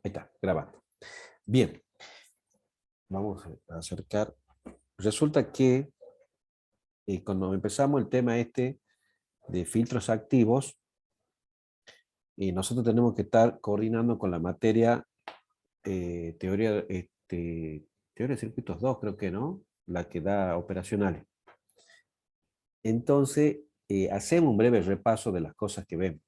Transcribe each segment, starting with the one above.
Ahí está, grabando. Bien, vamos a acercar. Resulta que cuando empezamos el tema este de filtros activos, nosotros tenemos que estar coordinando con la materia teoría de circuitos 2, creo que no, la que da operacionales. Entonces, hacemos un breve repaso de las cosas que vemos,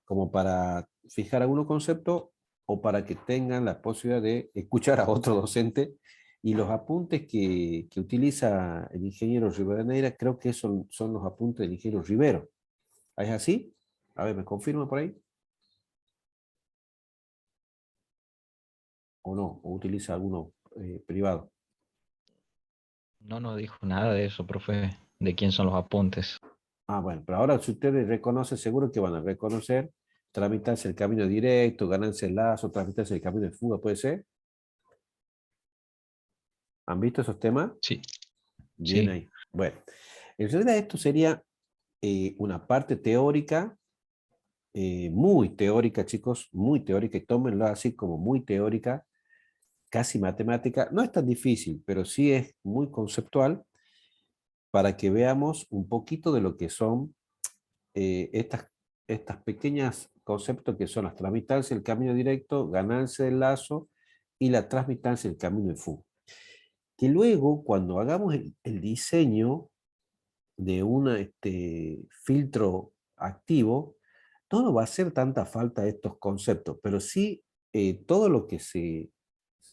como para fijar algunos conceptos o para que tengan la posibilidad de escuchar a otro docente. Y los apuntes que utiliza el ingeniero Rivadeneira, creo que son los apuntes del ingeniero Rivero. ¿Es así? A ver, ¿me confirma por ahí? ¿O no? ¿O utiliza alguno privado? No nos dijo nada de eso, profe, de quién son los apuntes. Ah, bueno, pero ahora si ustedes reconocen, seguro que van a reconocer tramitarse el camino directo, ganarse el lazo, tramitarse el camino de fuga, ¿puede ser? ¿Han visto esos temas? Sí, Bien sí. ahí. Bueno, en realidad esto sería una parte teórica, muy teórica, chicos, muy teórica, y tómenlo así como muy teórica, casi matemática. No es tan difícil, pero sí es muy conceptual para que veamos un poquito de lo que son estas pequeñas conceptos que son las transmitancias, el camino directo, ganancia del lazo y la transmitancia, el camino de fuga. Que luego, cuando hagamos el diseño de un filtro activo, no va a hacer tanta falta estos conceptos, pero sí todo lo que se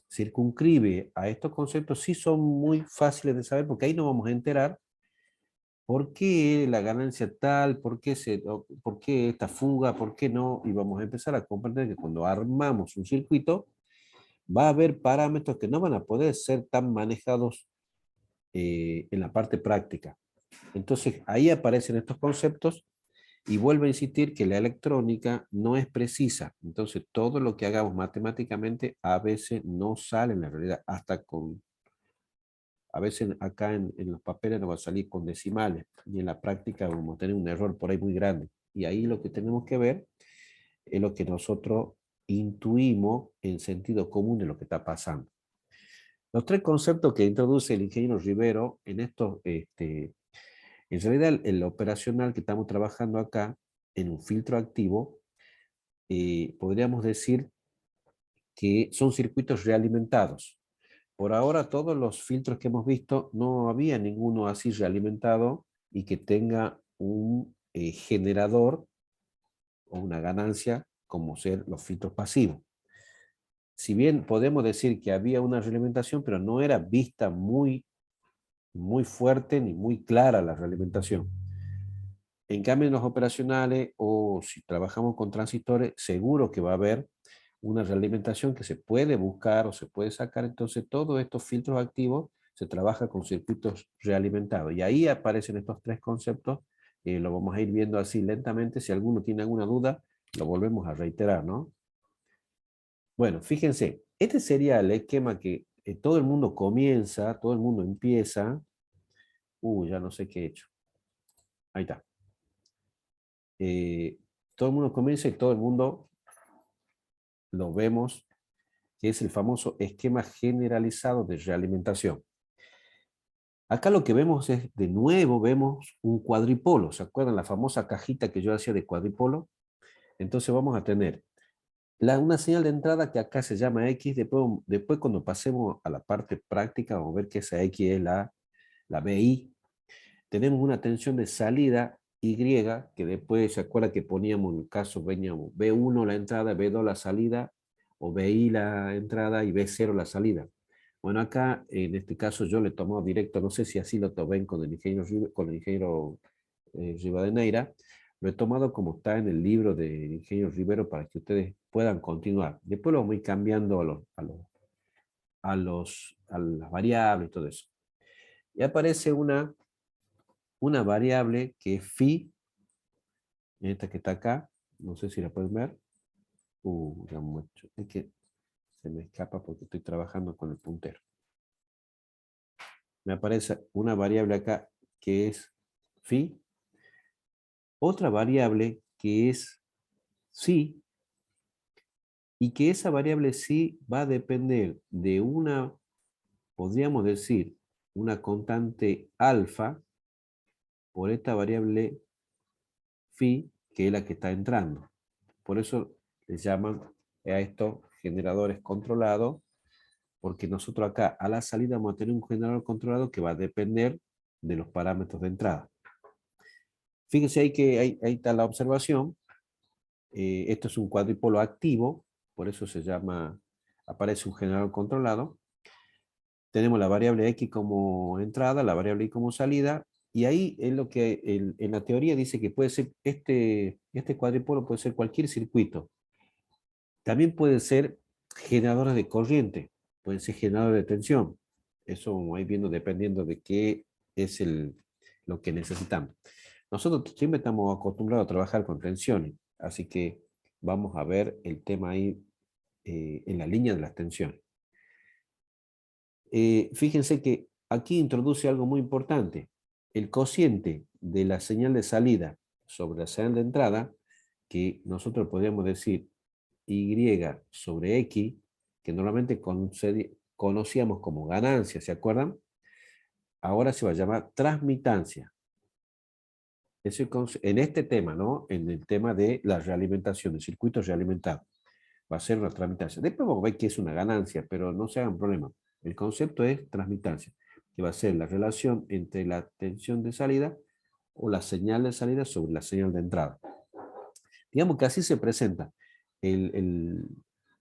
circunscribe a estos conceptos sí son muy fáciles de saber, porque ahí nos vamos a enterar por qué la ganancia tal, por qué esta fuga, por qué no, y vamos a empezar a comprender que cuando armamos un circuito, va a haber parámetros que no van a poder ser tan manejados en la parte práctica. Entonces, ahí aparecen estos conceptos y vuelvo a insistir que la electrónica no es precisa. Entonces, todo lo que hagamos matemáticamente a veces no sale en la realidad, a veces acá en los papeles nos va a salir con decimales y en la práctica vamos a tener un error por ahí muy grande. Y ahí lo que tenemos que ver es lo que nosotros intuimos en sentido común de lo que está pasando. Los tres conceptos que introduce el ingeniero Rivero en estos, en realidad el operacional que estamos trabajando acá en un filtro activo, podríamos decir que son circuitos realimentados. Por ahora todos los filtros que hemos visto no había ninguno así realimentado y que tenga un generador o una ganancia como ser los filtros pasivos. Si bien podemos decir que había una realimentación, pero no era vista muy fuerte ni muy clara la realimentación. En cambio, en los operacionales o si trabajamos con transistores, seguro que va a haber una realimentación que se puede buscar o se puede sacar. Entonces, todos estos filtros activos se trabaja con circuitos realimentados. Y ahí aparecen estos tres conceptos. Lo vamos a ir viendo así lentamente. Si alguno tiene alguna duda, lo volvemos a reiterar, ¿no? Bueno, fíjense, este sería el esquema que todo el mundo comienza, todo el mundo empieza. Ya no sé qué he hecho. Ahí está. Eh, Todo el mundo comienza y todo el mundo lo vemos, que es el famoso esquema generalizado de realimentación. Acá lo que vemos es, de nuevo, vemos un cuadripolo. ¿Se acuerdan la famosa cajita que yo hacía de cuadripolo? Entonces vamos a tener una señal de entrada que acá se llama X. Después cuando pasemos a la parte práctica, vamos a ver que esa X es la BI. Tenemos una tensión de salida Y, que después se acuerda que poníamos en el caso, veníamos B1 la entrada, B2 la salida, o BI la entrada y B0 la salida. Bueno, acá en este caso yo le tomo directo, no sé si así lo tomen con el ingeniero Rivadeneira, lo he tomado como está en el libro del ingeniero Rivero para que ustedes puedan continuar. Después lo voy cambiando a las variables y todo eso. Y aparece una variable que es phi, esta que está acá, no sé si la pueden ver. Ya mucho. Es que se me escapa porque estoy trabajando con el puntero. Me aparece una variable acá que es phi, otra variable que es psi, y que esa variable sí va a depender de una, podríamos decir, una constante alfa por esta variable phi, que es la que está entrando. Por eso les llaman a estos generadores controlados, porque nosotros acá a la salida vamos a tener un generador controlado que va a depender de los parámetros de entrada. Fíjense ahí que ahí está la observación. Esto es un cuadripolo activo, por eso se llama, aparece un generador controlado. Tenemos la variable X como entrada, la variable Y como salida, y ahí es lo que en la teoría dice que puede ser, este cuadripolo puede ser cualquier circuito. También pueden ser generadores de corriente, pueden ser generadores de tensión. Eso vamos a ir viendo dependiendo de qué es lo que necesitamos. Nosotros siempre estamos acostumbrados a trabajar con tensiones, así que vamos a ver el tema ahí en la línea de las tensiones. Fíjense que aquí introduce algo muy importante. El cociente de la señal de salida sobre la señal de entrada, que nosotros podríamos decir Y sobre X, que normalmente conocíamos como ganancia, ¿se acuerdan? Ahora se va a llamar transmitancia. En este tema, ¿no? En el tema de la realimentación, del circuito realimentado. Va a ser una transmitancia. Después vamos a ver qué es una ganancia, pero no se hagan problema. El concepto es transmitancia, que va a ser la relación entre la tensión de salida o la señal de salida sobre la señal de entrada. Digamos que así se presenta el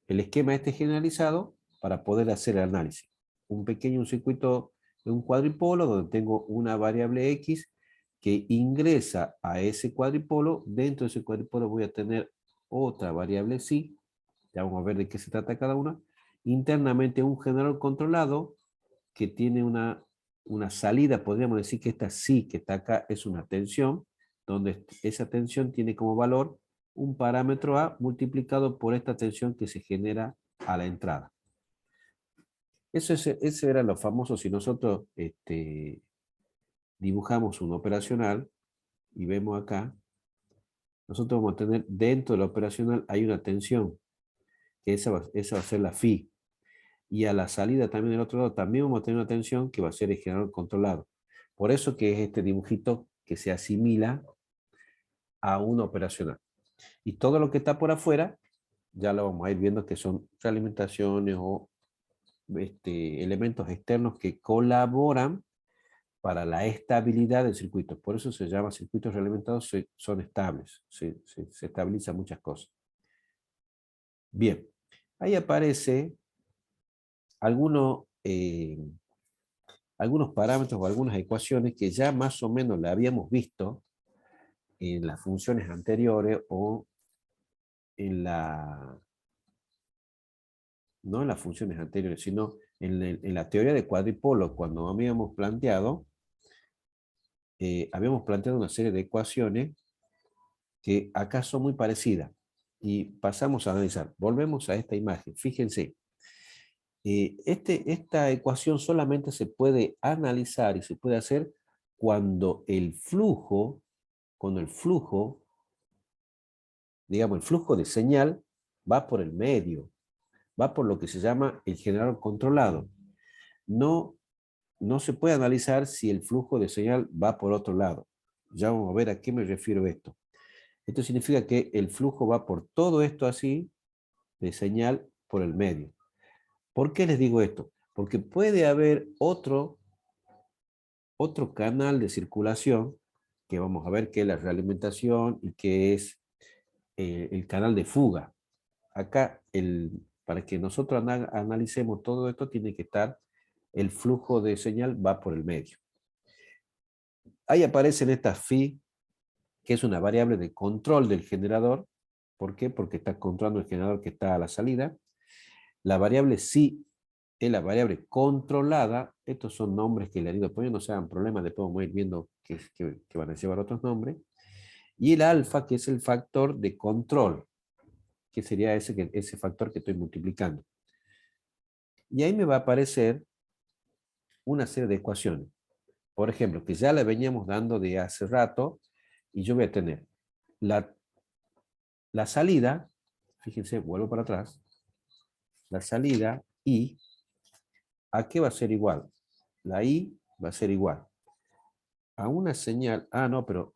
esquema este generalizado para poder hacer el análisis. Un pequeño circuito de un cuadripolo donde tengo una variable X que ingresa a ese cuadripolo. Dentro de ese cuadripolo voy a tener otra variable psi. Ya vamos a ver de qué se trata cada una. Internamente un generador controlado que tiene una salida, podríamos decir que esta sí, que está acá, es una tensión, donde esa tensión tiene como valor un parámetro A multiplicado por esta tensión que se genera a la entrada. Eso era lo famoso. Si nosotros dibujamos un operacional y vemos acá, nosotros vamos a tener dentro de la operacional hay una tensión, que esa va a ser la phi. Y a la salida también del otro lado también vamos a tener una tensión que va a ser el generador controlado. Por eso que es este dibujito que se asimila a una operacional. Y todo lo que está por afuera, ya lo vamos a ir viendo que son realimentaciones o elementos externos que colaboran para la estabilidad del circuito. Por eso se llama circuitos realimentados, son estables, se estabilizan muchas cosas. Bien, ahí aparece algunos parámetros o algunas ecuaciones que ya más o menos la habíamos visto en las funciones anteriores o en no en las funciones anteriores, sino en la teoría de cuadripolos, cuando habíamos planteado una serie de ecuaciones que acá son muy parecidas. Y pasamos a analizar. Volvemos a esta imagen. Fíjense, esta ecuación solamente se puede analizar y se puede hacer cuando el flujo, digamos, el flujo de señal va por el medio, va por lo que se llama el generador controlado. No, no se puede analizar si el flujo de señal va por otro lado. Ya vamos a ver a qué me refiero esto. Esto significa que el flujo va por todo esto así, de señal por el medio. ¿Por qué les digo esto? Porque puede haber otro canal de circulación, que vamos a ver que es la realimentación y que es el canal de fuga. Acá, para que nosotros analicemos todo esto, tiene que estar el flujo de señal va por el medio. Ahí aparecen estas phi, que es una variable de control del generador. ¿Por qué? Porque está controlando el generador que está a la salida. La variable psi es la variable controlada. Estos son nombres que le han ido poniendo, no se hagan problemas, después vamos a ir viendo que van a llevar otros nombres. Y el alfa, que es el factor de control, que sería ese factor que estoy multiplicando. Y ahí me va a aparecer una serie de ecuaciones. Por ejemplo, que ya la veníamos dando de hace rato, y yo voy a tener la salida, fíjense, vuelvo para atrás, la salida I, ¿a qué va a ser igual? La I va a ser igual a una señal, no, pero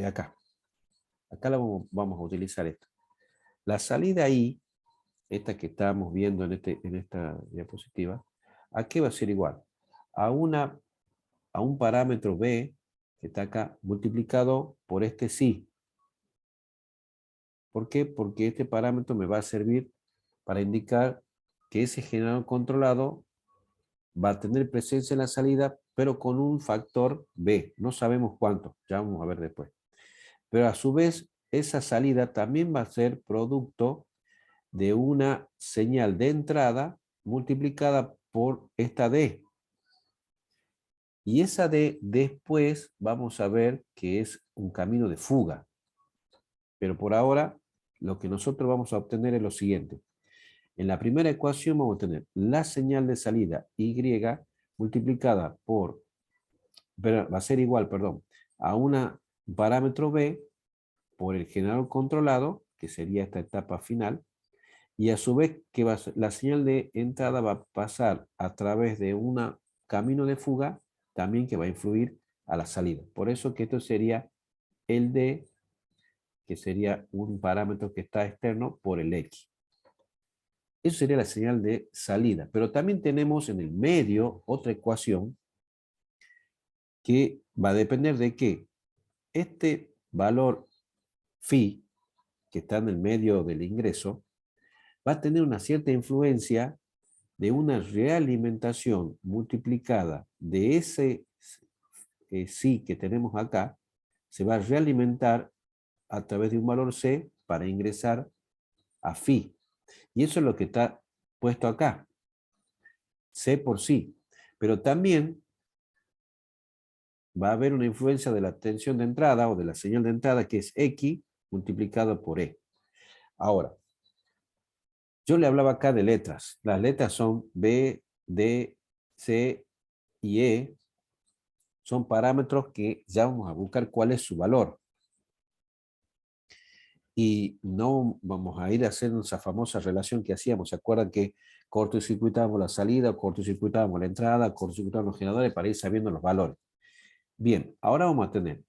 acá. Acá vamos a utilizar esto. La salida I, esta que estamos viendo en esta diapositiva, ¿a qué va a ser igual? A, a un parámetro B, que está acá, multiplicado por este sí. ¿Por qué? Porque este parámetro me va a servir para indicar que ese generador controlado va a tener presencia en la salida, pero con un factor B. No sabemos cuánto, ya vamos a ver después. Pero a su vez, esa salida también va a ser producto de una señal de entrada multiplicada por esta D. Y esa D después vamos a ver que es un camino de fuga. Pero por ahora, lo que nosotros vamos a obtener es lo siguiente. En la primera ecuación vamos a tener la señal de salida Y multiplicada por, va a ser igual, perdón, a un parámetro B por el generador controlado, que sería esta etapa final, y a su vez que la señal de entrada va a pasar a través de un camino de fuga, también que va a influir a la salida. Por eso que esto sería el D, que sería un parámetro que está externo por el X. Eso sería la señal de salida. Pero también tenemos en el medio otra ecuación que va a depender de que este valor phi, que está en el medio del ingreso, va a tener una cierta influencia de una realimentación multiplicada de ese sí que tenemos acá, se va a realimentar a través de un valor C para ingresar a phi. Y eso es lo que está puesto acá. C por sí. Pero también va a haber una influencia de la tensión de entrada o de la señal de entrada que es X multiplicado por E. Ahora, yo le hablaba acá de letras. Las letras son B, D, C y E. Son parámetros que ya vamos a buscar cuál es su valor. Y no vamos a ir a hacer esa famosa relación que hacíamos. ¿Se acuerdan que cortocircuitábamos la salida, cortocircuitábamos la entrada, cortocircuitábamos los generadores para ir sabiendo los valores? Bien, ahora vamos a tener.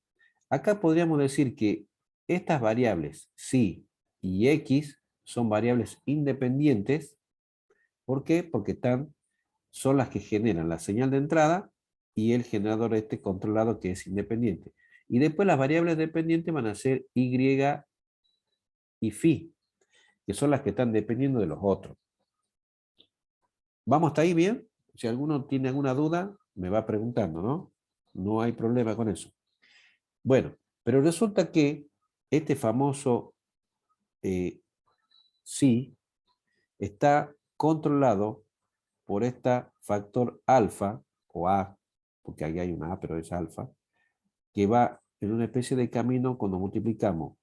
Acá podríamos decir que estas variables, psi y x, son variables independientes. ¿Por qué? Porque son las que generan la señal de entrada y el generador este controlado que es independiente. Y después las variables dependientes van a ser y y phi, que son las que están dependiendo de los otros. ¿Vamos hasta ahí bien? Si alguno tiene alguna duda, me va preguntando, ¿no? No hay problema con eso. Bueno, pero resulta que este famoso psi está controlado por este factor alfa, o A, porque aquí hay una A, pero es alfa, que va en una especie de camino cuando multiplicamos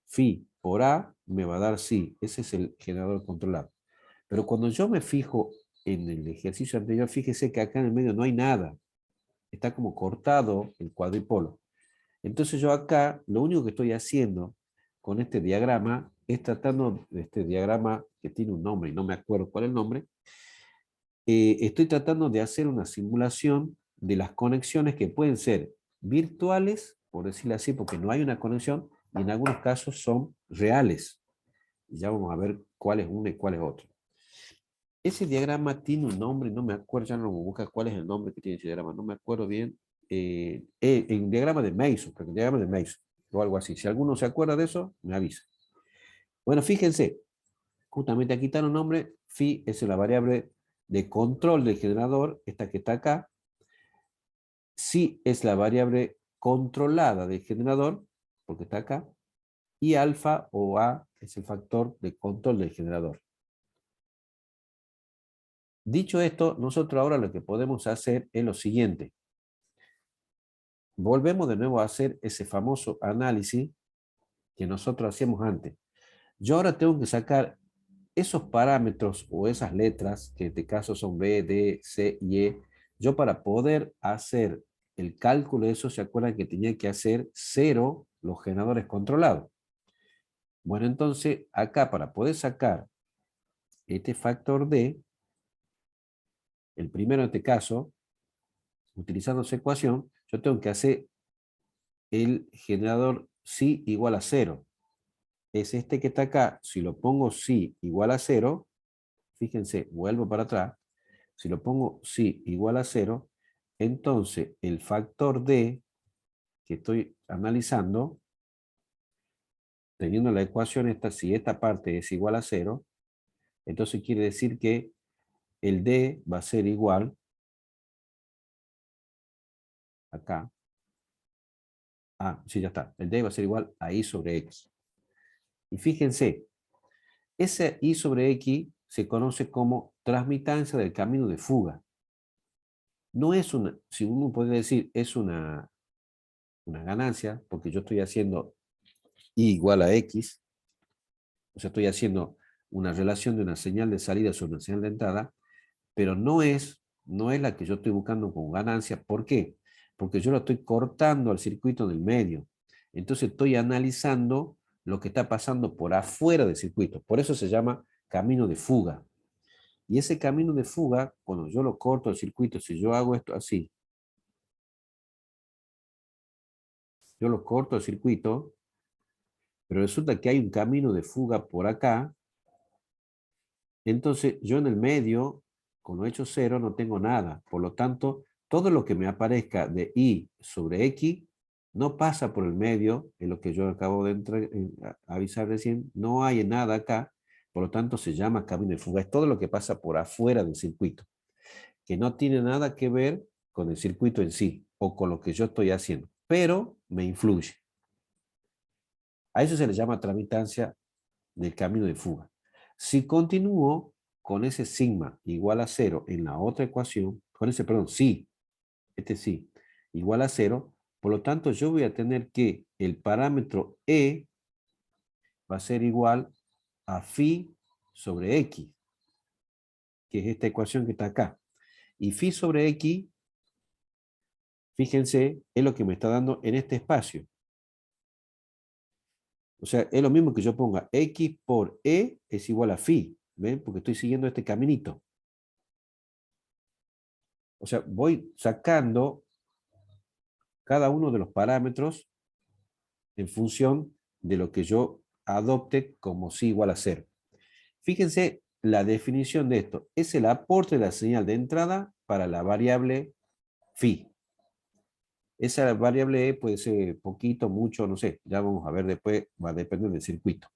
phi por A, me va a dar psi. Ese es el generador controlado. Pero cuando yo me fijo en el ejercicio anterior, fíjese que acá en el medio no hay nada. Está como cortado el cuadripolo. Entonces yo acá, lo único que estoy haciendo con este diagrama es tratando de este diagrama que tiene un nombre y no me acuerdo cuál es el nombre. Estoy tratando de hacer una simulación de las conexiones que pueden ser virtuales, por decirlo así, porque no hay una conexión, y en algunos casos son reales. Ya vamos a ver cuál es uno y cuál es otro. Ese diagrama tiene un nombre, no me acuerdo, ya no lo busca cuál es el nombre que tiene ese diagrama, no me acuerdo bien. En diagrama de Mason, porque diagrama de Mason, o algo así. Si alguno se acuerda de eso, me avisa. Bueno, fíjense, justamente aquí está un nombre, phi es la variable de control del generador, esta que está acá. Psi es la variable controlada del generador, porque está acá. Y alfa o A es el factor de control del generador. Dicho esto, nosotros ahora lo que podemos hacer es lo siguiente. Volvemos de nuevo a hacer ese famoso análisis que nosotros hacíamos antes. Yo ahora tengo que sacar esos parámetros o esas letras, que en este caso son B, D, C y E. Yo para poder hacer el cálculo de eso, ¿se acuerdan que tenía que hacer 0 los generadores controlados? Bueno, entonces acá para poder sacar este factor D, el primero en este caso, utilizando esa ecuación, yo tengo que hacer el generador psi igual a 0. Es este que está acá. Si lo pongo psi igual a 0, fíjense, vuelvo para atrás. Si lo pongo psi igual a 0, entonces el factor D que estoy analizando, teniendo la ecuación esta, si esta parte es igual a 0, entonces quiere decir que el D va a ser igual, acá, sí, ya está, el D va a ser igual a I sobre X. Y fíjense, ese I sobre X se conoce como transmitancia del camino de fuga. No es una, si uno puede decir, es una ganancia, porque yo estoy haciendo I igual a X, o sea, estoy haciendo una relación de una señal de salida sobre una señal de entrada, pero no es la que yo estoy buscando como ganancia. ¿Por qué? Porque yo lo estoy cortando al circuito del medio. Entonces estoy analizando lo que está pasando por afuera del circuito. Por eso se llama camino de fuga. Y ese camino de fuga, cuando yo lo corto al circuito, si yo hago esto así, yo lo corto al circuito, pero resulta que hay un camino de fuga por acá, entonces yo en el medio, con lo hecho cero, no tengo nada. Por lo tanto, todo lo que me aparezca de I sobre X no pasa por el medio, en lo que yo acabo de avisar recién, no hay nada acá, por lo tanto se llama camino de fuga. Es todo lo que pasa por afuera del circuito, que no tiene nada que ver con el circuito en sí o con lo que yo estoy haciendo, pero me influye. A eso se le llama tramitancia del camino de fuga. Si continúo con ese sigma igual a 0 en la otra ecuación, con ese, perdón, sí, sí, igual a 0, por lo tanto yo voy a tener que el parámetro E va a ser igual a phi sobre X, que es esta ecuación que está acá. Y phi sobre X, fíjense, es lo que me está dando en este espacio. O sea, es lo mismo que yo ponga X por E es igual a phi, ¿ven? Porque estoy siguiendo este caminito. O sea, voy sacando cada uno de los parámetros en función de lo que yo adopte como sí igual a 0. Fíjense la definición de esto. Es el aporte de la señal de entrada para la variable phi. Esa variable E puede ser poquito, mucho, no sé. Ya vamos a ver después, va a depender del circuito.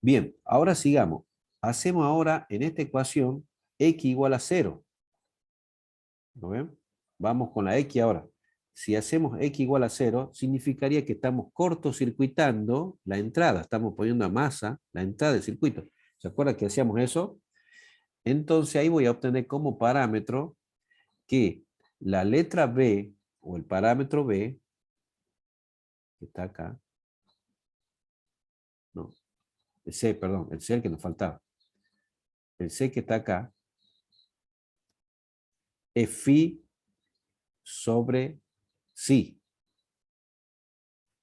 Bien, ahora sigamos. Hacemos ahora en esta ecuación x igual a 0. ¿Lo ven? Vamos con la x ahora. Si hacemos x igual a 0, significaría que estamos cortocircuitando la entrada. Estamos poniendo a masa la entrada del circuito. ¿Se acuerdan que hacíamos eso? Entonces ahí voy a obtener como parámetro que la letra B o el parámetro B, que está acá, no, el C, perdón, el C el que nos faltaba. El C que está acá es phi sobre psi,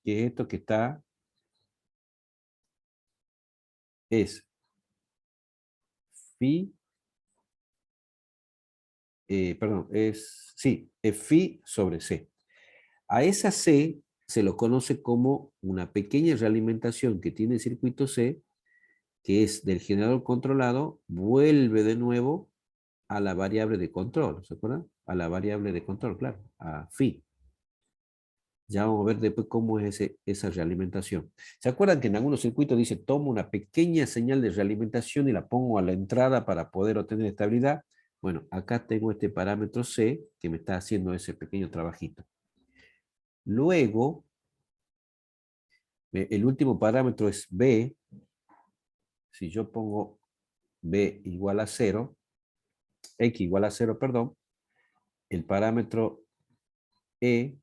que es esto que está, es phi, perdón, es phi sobre C. A esa C se lo conoce como una pequeña realimentación que tiene el circuito C, que es del generador controlado, vuelve de nuevo a la variable de control, ¿se acuerdan? A la variable de control, claro, a phi. Ya vamos a ver después cómo es esa realimentación. ¿Se acuerdan que en algunos circuitos dice, tomo una pequeña señal de realimentación y la pongo a la entrada para poder obtener estabilidad? Bueno, acá tengo este parámetro C que me está haciendo ese pequeño trabajito. Luego, el último parámetro es B. Si yo pongo B igual a 0, X igual a 0, perdón, el parámetro E,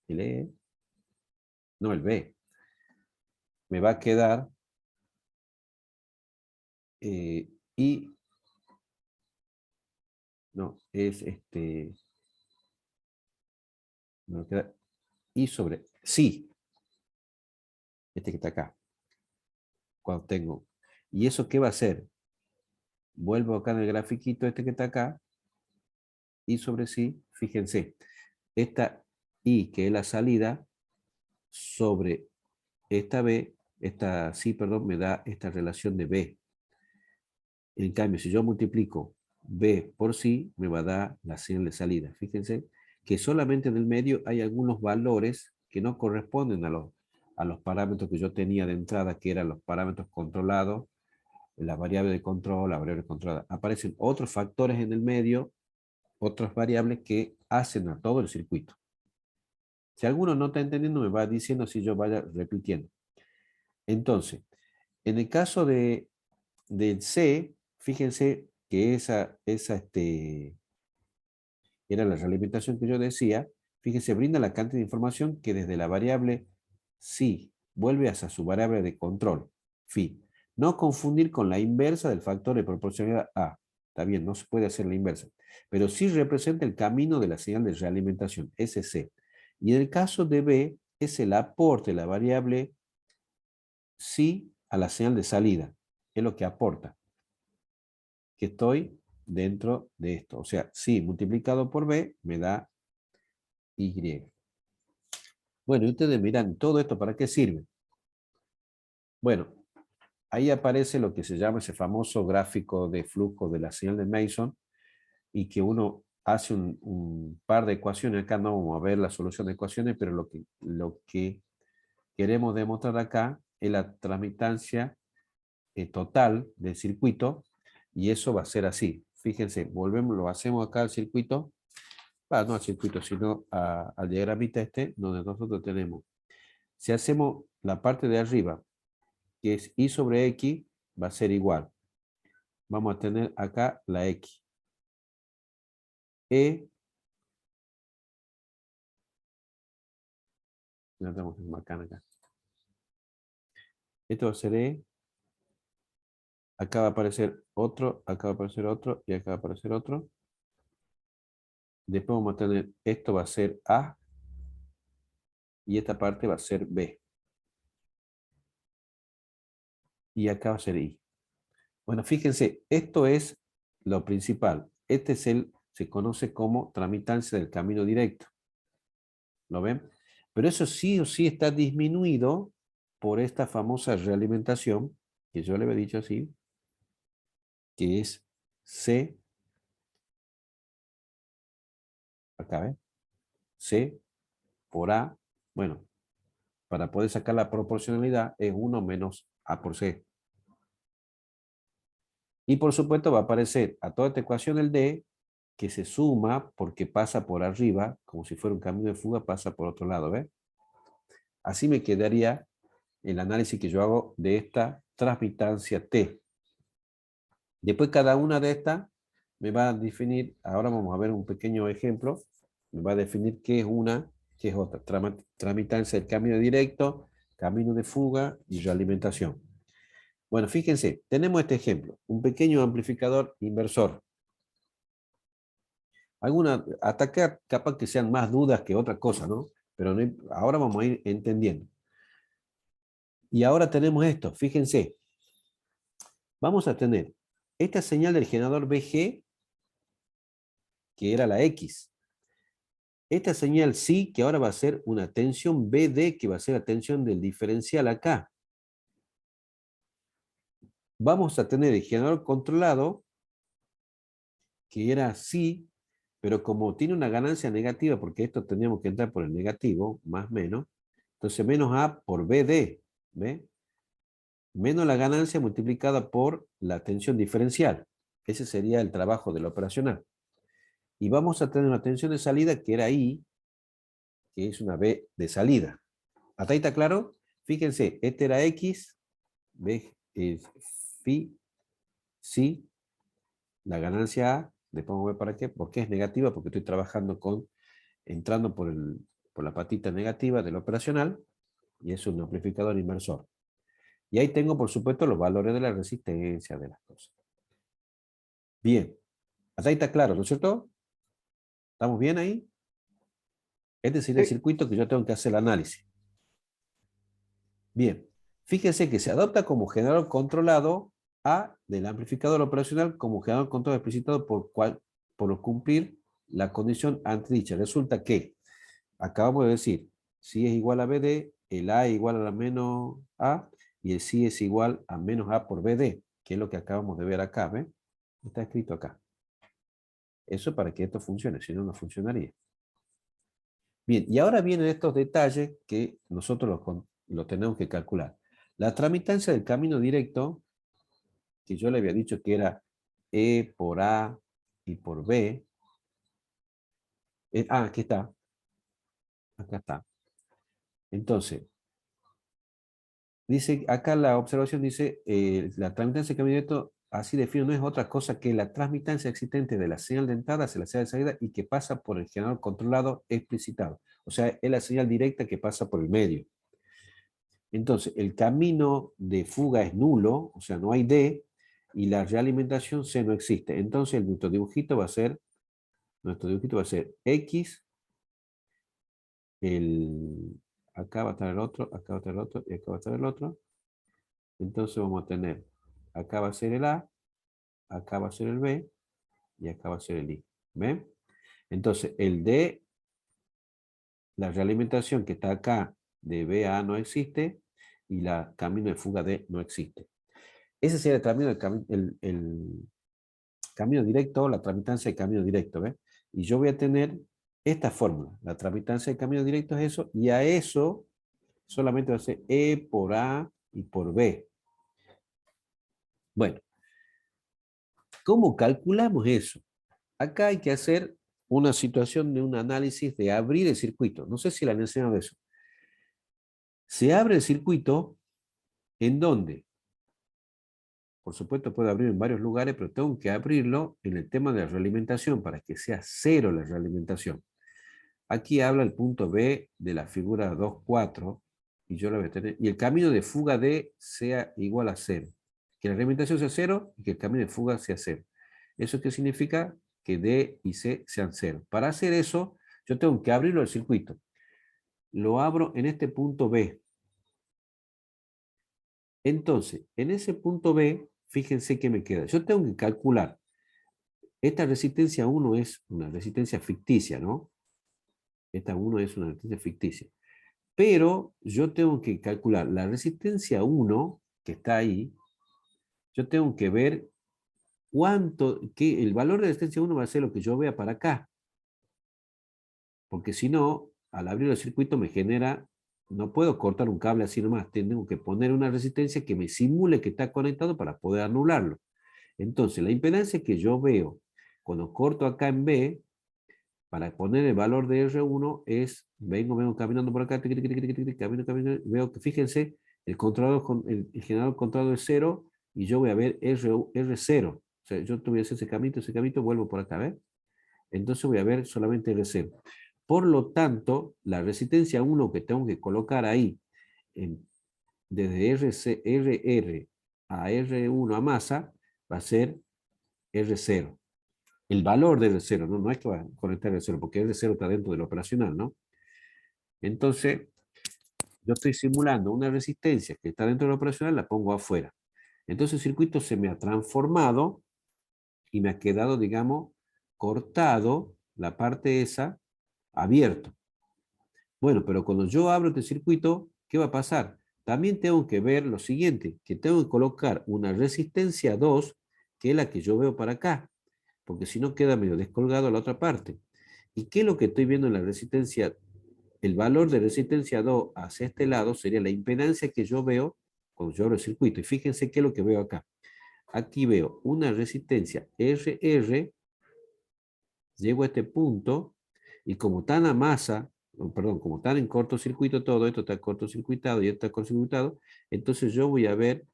el E, no, el B, me va a quedar y, no, es me va a quedar I sobre sí, este que está acá. Cuando tengo ¿Y eso qué va a hacer? Vuelvo acá en el grafiquito este que está acá, I sobre sí, fíjense, esta I que es la salida sobre esta B, esta sí, perdón, me da esta relación de B. En cambio, si yo multiplico B por sí, me va a dar la señal de salida. Fíjense que solamente en el medio hay algunos valores que no corresponden a los parámetros que yo tenía de entrada, que eran los parámetros controlados, la variable de control, la variable controlada. Aparecen otros factores en el medio, otras variables que hacen a todo el circuito. Si alguno no está entendiendo, me va diciendo si yo vaya repitiendo. Entonces, en el caso del C, fíjense que esa era la realimentación que yo decía. Fíjense, brinda la cantidad de información que desde la variable sí vuelve hacia su variable de control, phi. No confundir con la inversa del factor de proporcionalidad A. Está bien, no se puede hacer la inversa. Pero sí representa el camino de la señal de realimentación, SC. Y en el caso de B, es el aporte de la variable sí a la señal de salida. Es lo que aporta. Que estoy dentro de esto. O sea, sí multiplicado por B me da Y. Bueno, y ustedes miran, ¿todo esto para qué sirve? Bueno, ahí aparece lo que se llama ese famoso gráfico de flujo de la señal de Mason y que uno hace un par de ecuaciones. Acá no vamos a ver la solución de ecuaciones, pero lo que queremos demostrar acá es la transmitancia total del circuito y eso va a ser así. Fíjense, volvemos, lo hacemos acá al circuito, no al circuito, sino al diagramita este, donde nosotros tenemos. Si hacemos la parte de arriba, que es Y sobre X, va a ser igual. Vamos a tener acá la X. E, ya tenemos bacán acá. Esto va a ser E, acá va a aparecer otro, acá va a aparecer otro y acá va a aparecer otro. Después vamos a tener, esto va a ser A y esta parte va a ser B. Y acá va a ser I. Bueno, fíjense, esto es lo principal. Este es se conoce como tramitancia del camino directo. ¿Lo ven? Pero eso sí o sí está disminuido por esta famosa realimentación, que yo le había dicho así, que es C, acá, ¿ves? C por A. Bueno, para poder sacar la proporcionalidad es 1 menos A por C. Y por supuesto va a aparecer a toda esta ecuación el D, que se suma porque pasa por arriba, como si fuera un camino de fuga, pasa por otro lado, ¿ves? Así me quedaría el análisis que yo hago de esta transmitancia T. Después cada una de estas me va a definir, ahora vamos a ver un pequeño ejemplo, me va a definir qué es una, qué es otra. Tramitancia del camino directo, camino de fuga y realimentación. Bueno, fíjense, tenemos este ejemplo, un pequeño amplificador inversor. Hasta acá capaz que sean más dudas que otra cosa, ¿no? Pero no, ahora vamos a ir entendiendo. Y ahora tenemos esto, fíjense. Vamos a tener esta señal del generador BG, que era la X. Esta señal sí, que ahora va a ser una tensión BD, que va a ser la tensión del diferencial acá. Vamos a tener el generador controlado, que era sí, pero como tiene una ganancia negativa, porque esto teníamos que entrar por el negativo, más menos, entonces menos A por BD, ¿ve? Menos la ganancia multiplicada por la tensión diferencial. Ese sería el trabajo del operacional. Y vamos a tener una tensión de salida que era I, que es una B de salida. ¿Hasta ahí está claro? Fíjense, este era X, B es phi, sí, la ganancia A, después vamos a ver para qué, porque es negativa, porque estoy trabajando entrando por la patita negativa del operacional, y es un amplificador inversor. Y ahí tengo, por supuesto, los valores de la resistencia de las cosas. Bien, hasta ahí está claro, ¿no es cierto? ¿Estamos bien ahí? Este sería el Sí, circuito que yo tengo que hacer el análisis. Bien, fíjense que se adopta como generador controlado A del amplificador operacional como generador de control explicitado por cumplir la condición antedicha. Resulta que acabamos de decir, si es igual a BD, el A es igual a la menos A y el si es igual a menos A por BD, que es lo que acabamos de ver acá, ¿ven? Está escrito acá. Eso para que esto funcione, si no, no funcionaría. Bien, y ahora vienen estos detalles que nosotros lo tenemos que calcular. La tramitancia del camino directo, que yo le había dicho que era E por A y por B. Aquí está. Acá está. Entonces, dice, acá la observación dice, la transmitancia de camino directo, así define, no es otra cosa que la transmitancia existente de la señal de entrada hacia la señal de salida y que pasa por el generador controlado explicitado. O sea, es la señal directa que pasa por el medio. Entonces, el camino de fuga es nulo, o sea, no hay D, y la realimentación C no existe. Entonces, nuestro dibujito va a ser X, acá va a estar el otro, acá va a estar el otro, y acá va a estar el otro. Entonces vamos a tener, acá va a ser el A, acá va a ser el B, y acá va a ser el I. ¿Ven? Entonces, el D, la realimentación que está acá de B a A no existe, y la camino de fuga D no existe. Ese sería el camino directo, la tramitancia de camino directo, ¿ves? Y yo voy a tener esta fórmula. La tramitancia de camino directo es eso, y a eso solamente va a ser E por A y por B. Bueno, ¿cómo calculamos eso? Acá hay que hacer una situación de un análisis de abrir el circuito. No sé si le han enseñado eso. Se abre el circuito en donde, por supuesto puede abrir en varios lugares, pero tengo que abrirlo en el tema de la realimentación para que sea cero la realimentación. Aquí habla el punto B de la figura 2,4 y yo lo voy a tener. Y el camino de fuga D sea igual a 0. Que la realimentación sea 0 y que el camino de fuga sea 0. ¿Eso qué significa? Que D y C sean 0. Para hacer eso, yo tengo que abrirlo al circuito. Lo abro en este punto B. Entonces, en ese punto B, fíjense qué me queda. Yo tengo que calcular. Esta resistencia 1 es una resistencia ficticia, ¿no? Esta 1 es una resistencia ficticia. Pero yo tengo que calcular la resistencia 1, que está ahí, yo tengo que ver el valor de resistencia 1 va a ser lo que yo vea para acá. Porque si no, al abrir el circuito me genera, no puedo cortar un cable así nomás, tengo que poner una resistencia que me simule que está conectado para poder anularlo. Entonces, la impedancia que yo veo cuando corto acá en B, para poner el valor de R1 es, vengo caminando por acá, camino, veo que, fíjense, el generador controlado es 0 y yo voy a ver R0. O sea, yo voy a hacer ese caminito, vuelvo por acá, ¿ves? Entonces voy a ver solamente R0. Por lo tanto, la resistencia 1 que tengo que colocar ahí, desde RR a R1 a masa, va a ser R0. El valor de R0, ¿no? No es que va a conectar R0, porque R0 está dentro del operacional, ¿no? Entonces, yo estoy simulando una resistencia que está dentro del operacional, la pongo afuera. Entonces el circuito se me ha transformado y me ha quedado, digamos, cortado la parte esa, abierto. Bueno, pero cuando yo abro este circuito, ¿qué va a pasar? También tengo que ver lo siguiente, que tengo que colocar una resistencia 2, que es la que yo veo para acá, porque si no queda medio descolgado la otra parte. ¿Y qué es lo que estoy viendo en la resistencia? El valor de resistencia 2 hacia este lado sería la impedancia que yo veo cuando yo abro el circuito. Y fíjense qué es lo que veo acá. Aquí veo una resistencia RR, llego a este punto, y como tan a masa, perdón, como tan en cortocircuito todo, esto está cortocircuitado y esto está cortocircuitado, entonces yo voy a ver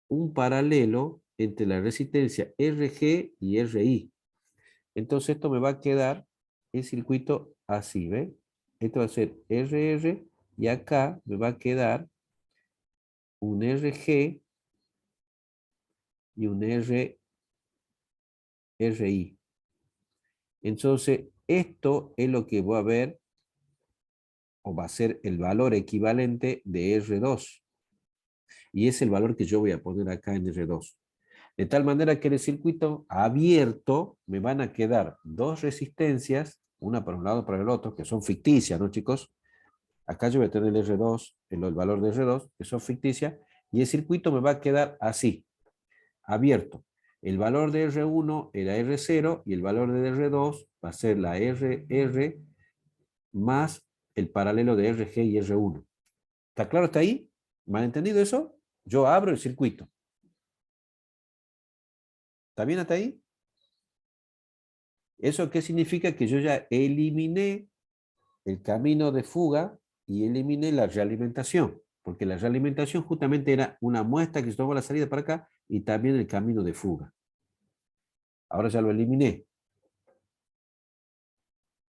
un paralelo entre la resistencia RG y RI. Entonces esto me va a quedar el circuito así, ¿ve? Esto va a ser RR y acá me va a quedar un RG y un RI. Entonces esto es lo que voy a ver, o va a ser el valor equivalente de R2. Y es el valor que yo voy a poner acá en R2. De tal manera que en el circuito abierto me van a quedar dos resistencias, una para un lado para el otro, que son ficticias, ¿no, chicos? Acá yo voy a tener el R2, el valor de R2, que son ficticias, y el circuito me va a quedar así, abierto. El valor de R1 era R0 y el valor de R2 va a ser la RR más el paralelo de RG y R1. ¿Está claro hasta ahí? ¿Me han entendido eso? Yo abro el circuito. ¿Está bien hasta ahí? ¿Eso qué significa? Que yo ya eliminé el camino de fuga y eliminé la realimentación, porque la realimentación justamente era una muestra que se tomó la salida para acá y también el camino de fuga. Ahora ya lo eliminé.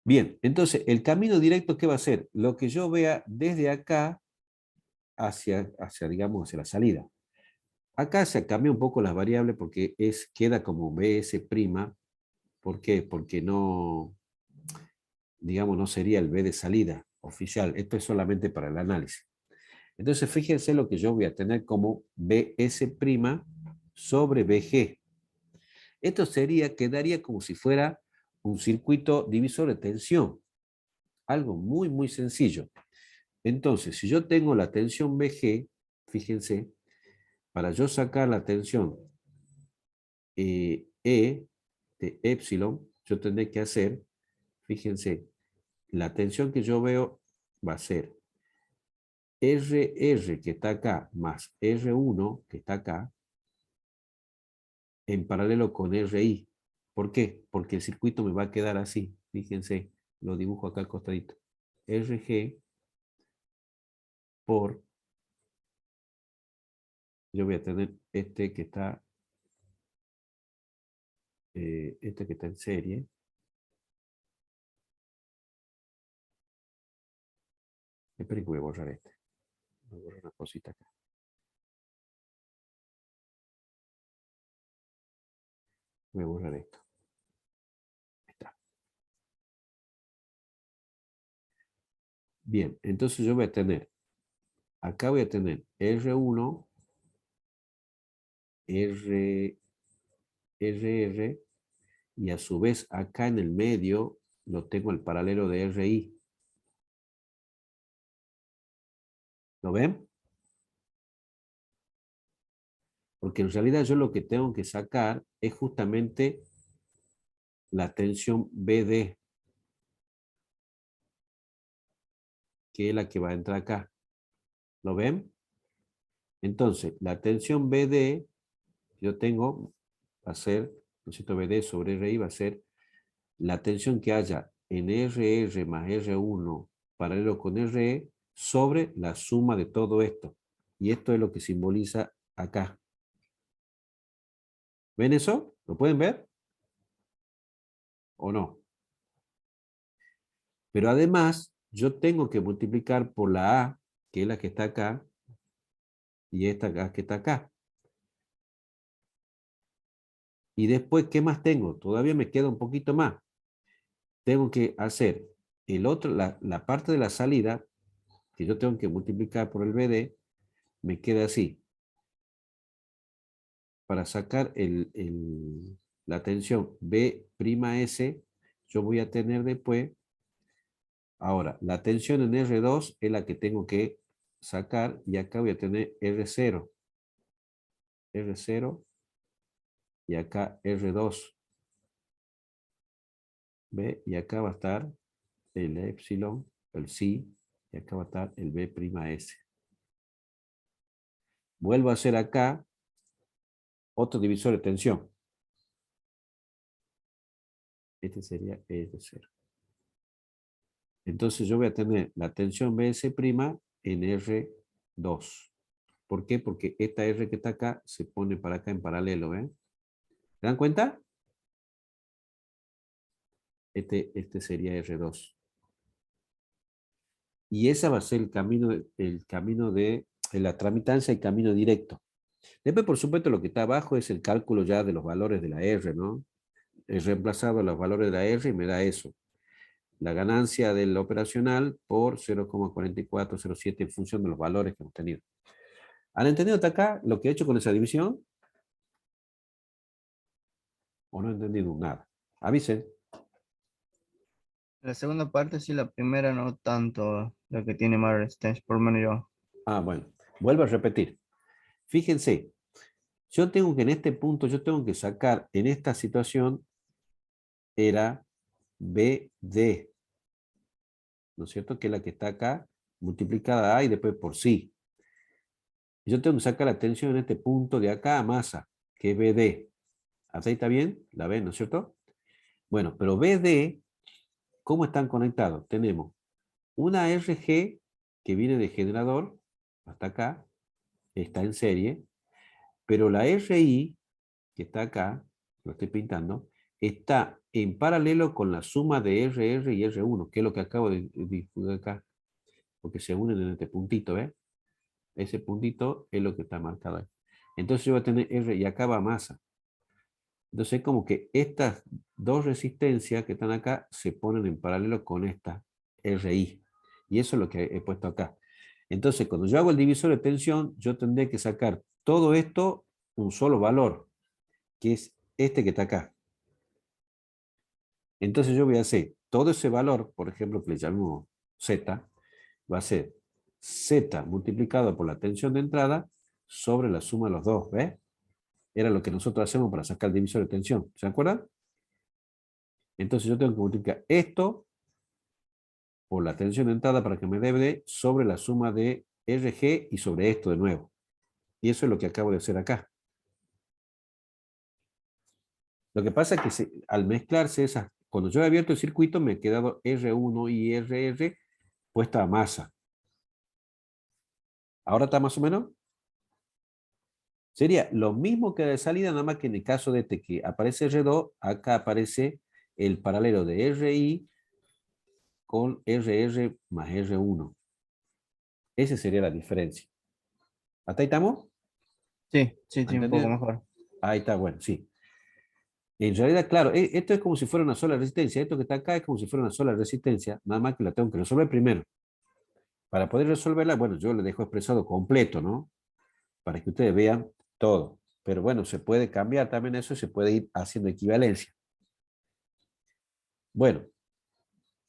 Bien, entonces el camino directo, ¿qué va a ser? Lo que yo vea desde acá digamos, hacia la salida. Acá se cambia un poco las variables porque queda como BS'. ¿Por qué? Porque no, digamos, no sería el B de salida oficial. Esto es solamente para el análisis. Entonces, fíjense lo que yo voy a tener como BS' sobre BG. Esto quedaría como si fuera un circuito divisor de tensión. Algo muy, muy sencillo. Entonces, si yo tengo la tensión BG, fíjense, para yo sacar la tensión E de epsilon, yo tendré que hacer, fíjense, la tensión que yo veo va a ser RR que está acá más R1 que está acá en paralelo con RI. ¿Por qué? Porque el circuito me va a quedar así. Fíjense, lo dibujo acá al costadito. RG por, yo voy a tener este que está en serie. Esperen que voy a borrar este. Voy a borrar una cosita acá. Voy a borrar esto. Ahí está. Bien, entonces yo voy a tener, acá voy a tener R1, RR, y a su vez acá en el medio lo tengo el paralelo de RI. ¿Lo ven? Porque en realidad yo lo que tengo que sacar es justamente la tensión BD, que es la que va a entrar acá. ¿Lo ven? Entonces, la tensión BD, yo tengo, va a ser, ¿no es cierto? BD sobre RI va a ser la tensión que haya en RR más R1 paralelo con RE sobre la suma de todo esto. Y esto es lo que simboliza acá. ¿Ven eso? ¿Lo pueden ver? ¿O no? Pero además, yo tengo que multiplicar por la A, que es la que está acá, y esta acá que está acá. Y después, ¿qué más tengo? Todavía me queda un poquito más. Tengo que hacer la parte de la salida, que yo tengo que multiplicar por el BD, me queda así. Para sacar la tensión B'S, yo voy a tener después, ahora, la tensión en R2 es la que tengo que sacar, y acá voy a tener R0, y acá R2, ¿ve? Y acá va a estar el epsilon, el psi, y acá va a estar el B'S. Vuelvo a hacer acá otro divisor de tensión. Este sería R0. Entonces yo voy a tener la tensión Bs' en R2. ¿Por qué? Porque esta R que está acá se pone para acá en paralelo, ¿ven? ¿Se dan cuenta? Este sería R2. Y ese va a ser el camino de la tramitancia, el camino directo. Después, por supuesto, lo que está abajo es el cálculo ya de los valores de la R, ¿no? He reemplazado los valores de la R y me da eso. La ganancia del operacional por 0,4407 en función de los valores que hemos tenido. ¿Han entendido hasta acá lo que he hecho con esa división? ¿O no he entendido nada? Avisen. La segunda parte sí, la primera no tanto, la que tiene más resistencia, por lo menos yo. Ah, bueno. Vuelvo a repetir. Fíjense, yo tengo que en este punto, yo tengo que sacar en esta situación, era BD, ¿no es cierto? Que es la que está acá, multiplicada A y después por sí. Yo tengo que sacar la tensión en este punto de acá a masa, que es BD. ¿Hasta ahí está bien? La ven, ¿no es cierto? Bueno, pero BD, ¿cómo están conectados? Tenemos una RG que viene de generador, hasta acá, está en serie, pero la RI, que está acá, lo estoy pintando, está en paralelo con la suma de RR y R1, que es lo que acabo de dibujar acá, porque se unen en este puntito, ¿ves? Ese puntito es lo que está marcado ahí. Entonces yo voy a tener R y acá va masa. Entonces es como que estas dos resistencias que están acá se ponen en paralelo con esta RI. Y eso es lo que he puesto acá. Entonces cuando yo hago el divisor de tensión, yo tendré que sacar todo esto un solo valor, que es este que está acá. Entonces yo voy a hacer todo ese valor, por ejemplo, que le llamamos Z, va a ser Z multiplicado por la tensión de entrada sobre la suma de los dos, ¿ves? Era lo que nosotros hacemos para sacar el divisor de tensión, ¿se acuerdan? Entonces yo tengo que multiplicar esto por la tensión de entrada para que me dé D sobre la suma de RG y sobre esto de nuevo. Y eso es lo que acabo de hacer acá. Lo que pasa es que al mezclarse esas, cuando yo he abierto el circuito me he quedado R1 y RR puesta a masa. ¿Ahora está más o menos? Sería lo mismo que de salida, nada más que en el caso de este que aparece R2, acá aparece el paralelo de RI con RR más R1. Esa sería la diferencia. ¿Hasta ahí estamos? Sí, sí, sí, un poco ¿Entendido? mejor. Ahí está, bueno, sí. En realidad, claro, esto es como si fuera una sola resistencia. Esto que está acá es como si fuera una sola resistencia, nada más que la tengo que resolver primero. Para poder resolverla, bueno, yo le dejo expresado completo, ¿no? Para que ustedes vean todo. Pero bueno, se puede cambiar también eso y se puede ir haciendo equivalencia. Bueno,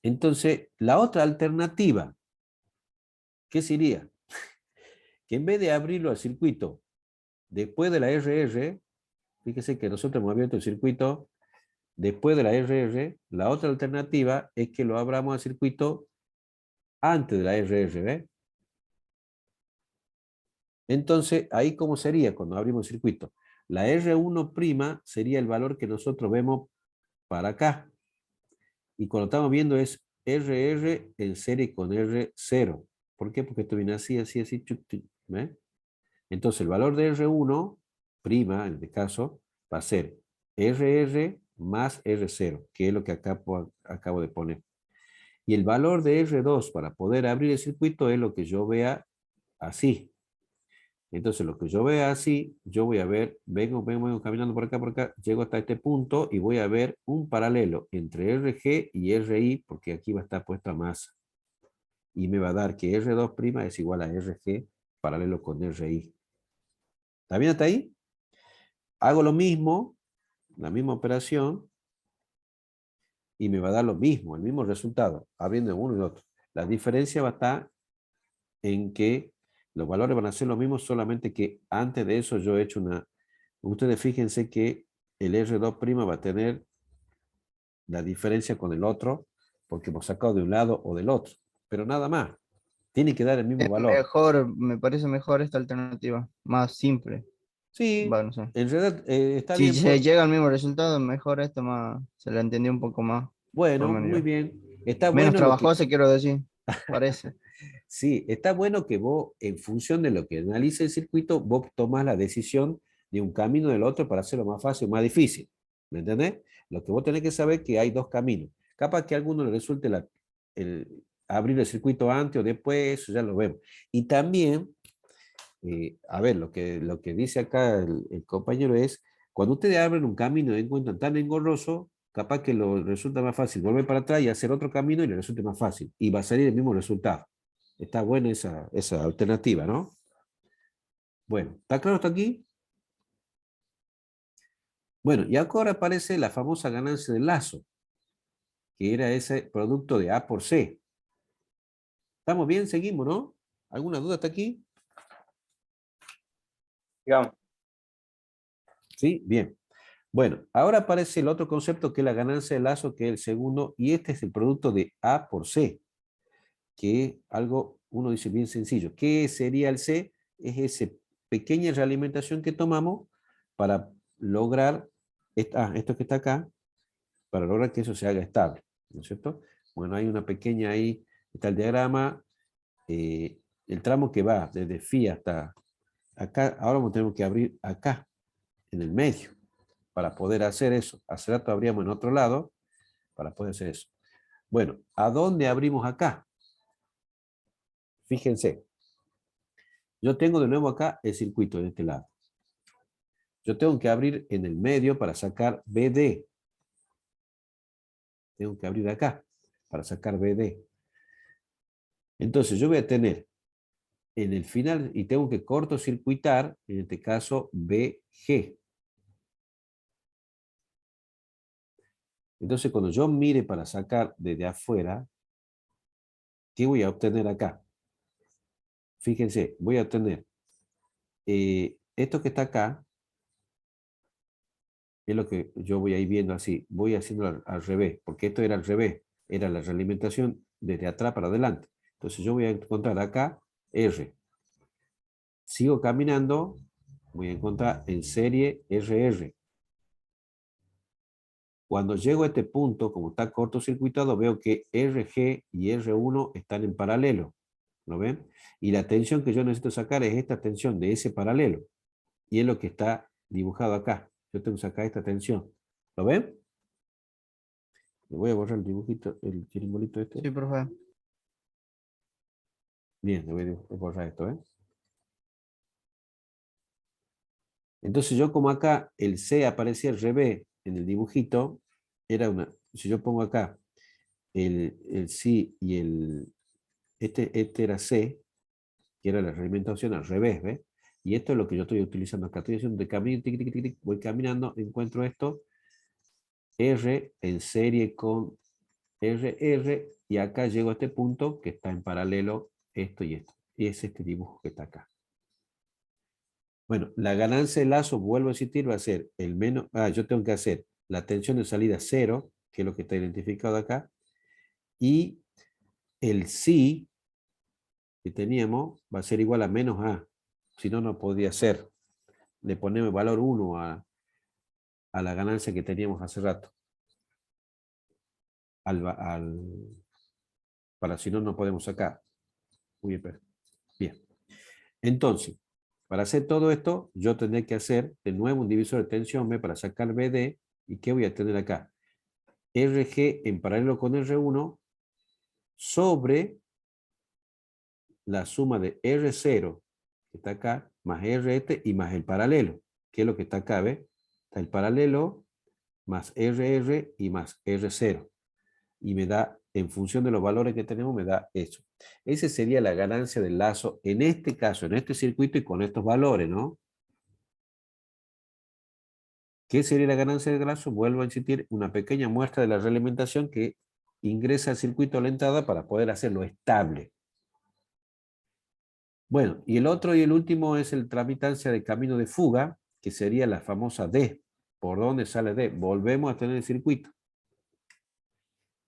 entonces, la otra alternativa, ¿qué sería? Que en vez de abrirlo al circuito después de la RR, fíjese que nosotros hemos abierto el circuito después de la RR, la otra alternativa es que lo abramos al circuito antes de la RR, ¿ves? Entonces, ahí cómo sería cuando abrimos el circuito. La R1' sería el valor que nosotros vemos para acá. Y cuando estamos viendo es RR en serie con R0. ¿Por qué? Porque esto viene así, así, así. ¿Ves? Entonces, el valor de R1', en este caso, va a ser RR más R0, que es lo que acá acabo de poner. Y el valor de R2 para poder abrir el circuito es lo que yo vea así. Entonces, lo que yo vea así, yo voy a ver, vengo caminando por acá, llego hasta este punto y voy a ver un paralelo entre RG y RI, porque aquí va a estar puesta masa. Y me va a dar que R2' es igual a RG paralelo con RI. ¿Está bien hasta ahí? Hago lo mismo, la misma operación, y me va a dar lo mismo, el mismo resultado, abriendo uno y otro. La diferencia va a estar en que los valores van a ser los mismos, solamente que antes de eso yo he hecho una... Ustedes fíjense que el R2' va a tener la diferencia con el otro, porque hemos sacado de un lado o del otro, pero nada más. Tiene que dar el mismo Es valor. mejor, me parece mejor esta alternativa, más simple. Sí, Bueno, no sé. en realidad está Si bien. se llega al mismo resultado, mejor esto más, se la entendió un poco más, por lo Bueno, menos muy yo. bien. Está Menos bueno lo que... trabajoso, quiero decir, parece. Sí, está bueno que vos, en función de lo que analice el circuito, vos tomás la decisión de un camino o del otro para hacerlo más fácil o más difícil. ¿Me entendés? Lo que vos tenés que saber es que hay dos caminos. Capaz que a alguno le resulte abrir el circuito antes o después, eso ya lo vemos. Y también, a ver, lo que dice acá el compañero es, cuando ustedes abren un camino y encuentran tan engorroso, capaz que lo resulta más fácil volver para atrás y hacer otro camino y le resulte más fácil. Y va a salir el mismo resultado. Está buena esa alternativa, ¿no? Bueno, ¿está claro hasta aquí? Bueno, y ahora aparece la famosa ganancia del lazo, que era ese producto de A por C. ¿Estamos bien? Seguimos, ¿no? ¿Alguna duda hasta aquí? Digamos, Sí, bien. Bueno, ahora aparece el otro concepto que es la ganancia de lazo, que es el segundo, y este es el producto de A por C, que es algo, uno dice bien sencillo. ¿Qué sería el C? Es esa pequeña realimentación que tomamos para lograr, esto que está acá, para lograr que eso se haga estable, ¿no es cierto? Bueno, hay una pequeña ahí, está el diagrama, el tramo que va desde Phi hasta acá, ahora tenemos que abrir acá, en el medio, para poder hacer eso. Hace rato abríamos en otro lado, para poder hacer eso. Bueno, ¿a dónde abrimos acá? Fíjense, yo tengo de nuevo acá el circuito de este lado. Yo tengo que abrir en el medio para sacar BD. Tengo que abrir acá para sacar BD. Entonces yo voy a tener en el final, y tengo que cortocircuitar, en este caso BG. Entonces cuando yo mire para sacar desde afuera, ¿qué voy a obtener acá? Fíjense, voy a obtener esto que está acá, es lo que yo voy a ir viendo así, voy haciendo al revés, porque esto era al revés, era la realimentación desde atrás para adelante. Entonces yo voy a encontrar acá R. Sigo caminando, voy a encontrar en serie RR. Cuando llego a este punto, como está cortocircuitado, veo que RG y R1 están en paralelo. ¿Lo ven? Y la tensión que yo necesito sacar es esta tensión de ese paralelo. Y es lo que está dibujado acá. Yo tengo que sacar esta tensión. ¿Lo ven? Le voy a borrar el dibujito, el chirimbolito este. sí, profe. Bien, le voy a borrar esto, ¿eh? Entonces yo como acá el C aparecía al revés en el dibujito, era una, si yo pongo acá el sí y este era C, que era la realimentación al revés, ¿ves? Y esto es lo que yo estoy utilizando acá. Estoy haciendo de camino, tic, tic, tic, tic, voy caminando, encuentro esto, R en serie con RR, y acá llego a este punto que está en paralelo esto y esto. Y es este dibujo que está acá. Bueno, la ganancia de lazo, vuelvo a insistir, va a ser el menos, yo tengo que hacer la tensión de salida 0, que es lo que está identificado acá, y el sí que teníamos va a ser igual a menos A. Si no, no podría ser. Le ponemos valor 1 a la ganancia que teníamos hace rato. Para si no, no podemos sacar. Muy bien. Bien. Entonces, para hacer todo esto, yo tendré que hacer de nuevo un divisor de tensión B para sacar BD. ¿Y qué voy a tener acá? RG en paralelo con R1 sobre la suma de R0, que está acá, más RT y más el paralelo, que es lo que está acá, ¿ves? Está el paralelo más RR y más R0. Y me da, en función de los valores que tenemos, me da eso. Esa sería la ganancia del lazo en este caso, en este circuito y con estos valores, ¿no? ¿Qué sería la ganancia del lazo? Vuelvo a insistir, una pequeña muestra de la realimentación que ingresa al circuito a la entrada para poder hacerlo estable. Bueno, y el otro y el último es el tramitancia de camino de fuga, que sería la famosa D. ¿Por dónde sale D? Volvemos a tener el circuito.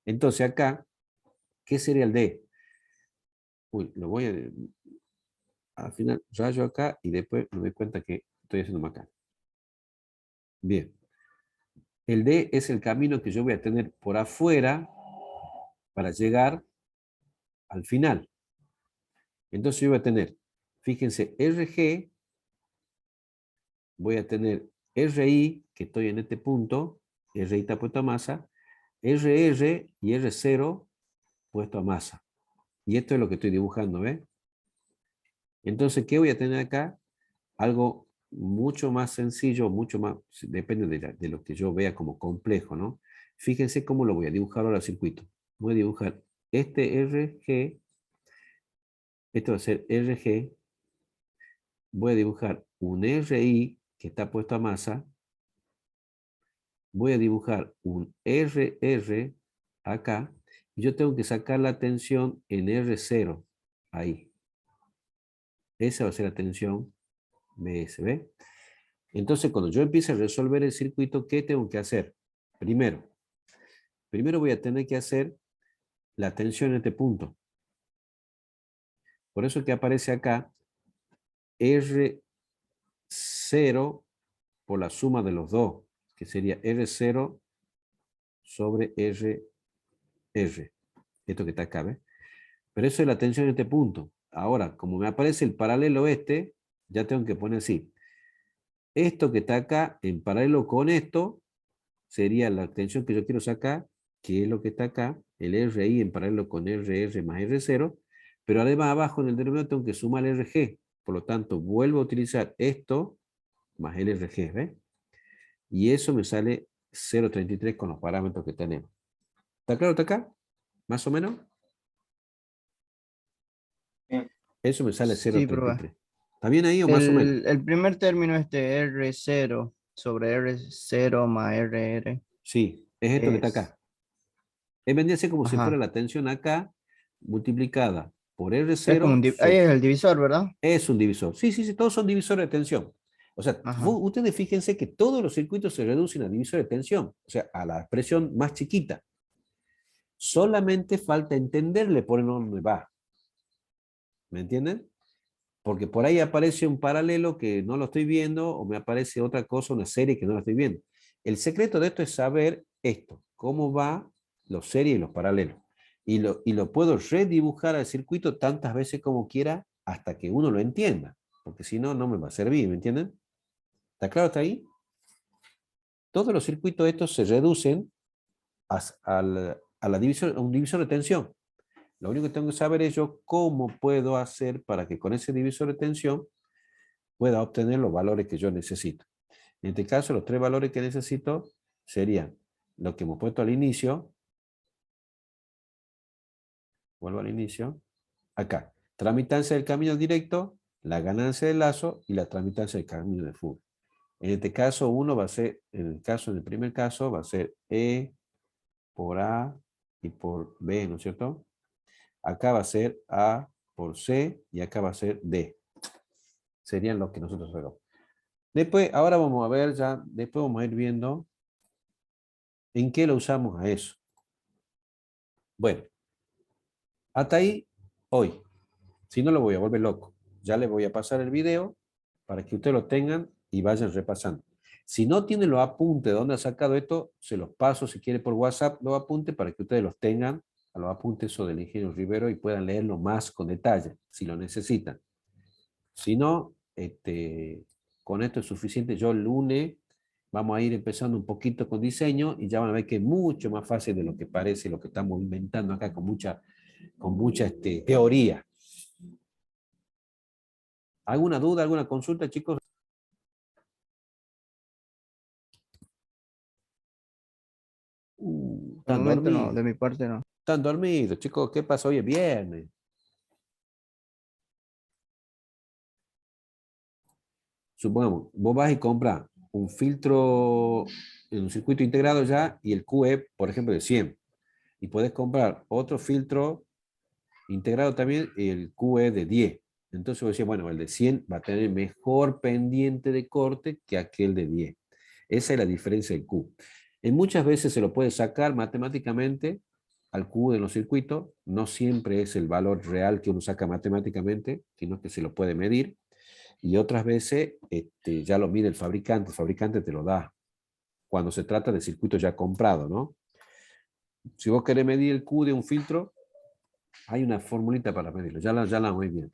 Entonces acá, ¿qué sería el D? Uy, lo voy al final rayo acá y después me doy cuenta que estoy haciendo acá. Bien. El D es el camino que yo voy a tener por afuera para llegar al final. Entonces yo voy a tener, fíjense, RG, voy a tener RI, que estoy en este punto, RI está puesto a masa, RR y R0 puesto a masa. Y esto es lo que estoy dibujando, ¿ves? Entonces, ¿qué voy a tener acá? Algo mucho más sencillo, mucho más, depende de lo que yo vea como complejo, ¿no? Fíjense cómo lo voy a dibujar ahora al circuito. Voy a dibujar este RG, esto va a ser RG, voy a dibujar un RI que está puesto a masa, voy a dibujar un RR acá, y yo tengo que sacar la tensión en R0, ahí. Esa va a ser la tensión BSB. Entonces, cuando yo empiece a resolver el circuito, ¿qué tengo que hacer? Primero voy a tener que hacer la tensión en este punto. Por eso que aparece acá R0 por la suma de los dos, que sería R0 sobre RR. Esto que está acá, ¿ves? Pero eso es la tensión en este punto. Ahora, como me aparece el paralelo este, ya tengo que poner así. Esto que está acá, en paralelo con esto, sería la tensión que yo quiero sacar, que es lo que está acá, el RI en paralelo con RR más R0, pero además abajo en el denominador tengo que sumar el RG. Por lo tanto, vuelvo a utilizar esto más el RG, ¿ves? Y eso me sale 0,33 con los parámetros que tenemos. ¿Está claro hasta acá? ¿Más o menos? Bien. Eso me sale Sí, 0,33. ¿Está bien ahí o más o menos? El primer término R0 sobre R0 más RR. Sí, es esto que está acá. Vendría a ser como si fuera Ajá. la tensión acá multiplicada por Es como R0. ahí es el divisor, ¿verdad? Es un divisor. Sí, sí, sí, todos son divisores de tensión. O sea, Ajá. ustedes fíjense que todos los circuitos se reducen a divisores de tensión, o sea, a la expresión más chiquita. Solamente falta entenderle por dónde va. ¿Me entienden? Porque por ahí aparece un paralelo que no lo estoy viendo, o me aparece otra cosa, una serie que no la estoy viendo. El secreto de esto es saber esto, cómo va los series y los paralelos. Y lo puedo redibujar al circuito tantas veces como quiera hasta que uno lo entienda. Porque si no, no me va a servir, ¿me entienden? ¿Está claro hasta ahí? Todos los circuitos estos se reducen a un divisor de tensión. Lo único que tengo que saber es yo cómo puedo hacer para que con ese divisor de tensión pueda obtener los valores que yo necesito. En este caso, los tres valores que necesito serían lo que hemos puesto al inicio. Vuelvo al inicio. Acá. Tramitancia del camino directo, la ganancia del lazo y la tramitancia del camino de fuga. En este caso, uno va a ser, en el primer caso, va a ser E por A y por B, ¿no es cierto? Acá va a ser A por C y acá va a ser D. Serían los que nosotros hagamos. Después, ahora vamos a ver ya, después vamos a ir viendo en qué lo usamos a eso. Bueno, hasta ahí hoy. Si no, lo voy a volver loco. Ya les voy a pasar el video para que ustedes lo tengan y vayan repasando. Si no tienen los apuntes de dónde ha sacado esto, se los paso si quiere por WhatsApp los apuntes para que ustedes los tengan a los apuntes o del ingeniero Rivero y puedan leerlo más con detalle, si lo necesitan. Si no, con esto es suficiente. Yo el lunes vamos a ir empezando un poquito con diseño y ya van a ver que es mucho más fácil de lo que parece, lo que estamos inventando acá con mucha teoría. ¿Alguna duda, alguna consulta, chicos? De Están momento no, dormidos. de mi parte no. Están dormidos, chicos. ¿Qué pasa? Hoy es viernes. Supongamos, vos vas y compras un filtro en un circuito integrado ya y el QE, por ejemplo, de 100. Y puedes comprar otro filtro integrado también, el QE de 10. Entonces vos decís, bueno, el de 100 va a tener mejor pendiente de corte que aquel de 10. Esa es la diferencia del Q. En muchas veces se lo puede sacar matemáticamente al Q de los circuitos. No siempre es el valor real que uno saca matemáticamente, sino que se lo puede medir. Y otras veces ya lo mide el fabricante te lo da. Cuando se trata de circuitos ya comprados, ¿no? Si vos querés medir el Q de un filtro, hay una formulita para medirlo, ya la muy bien.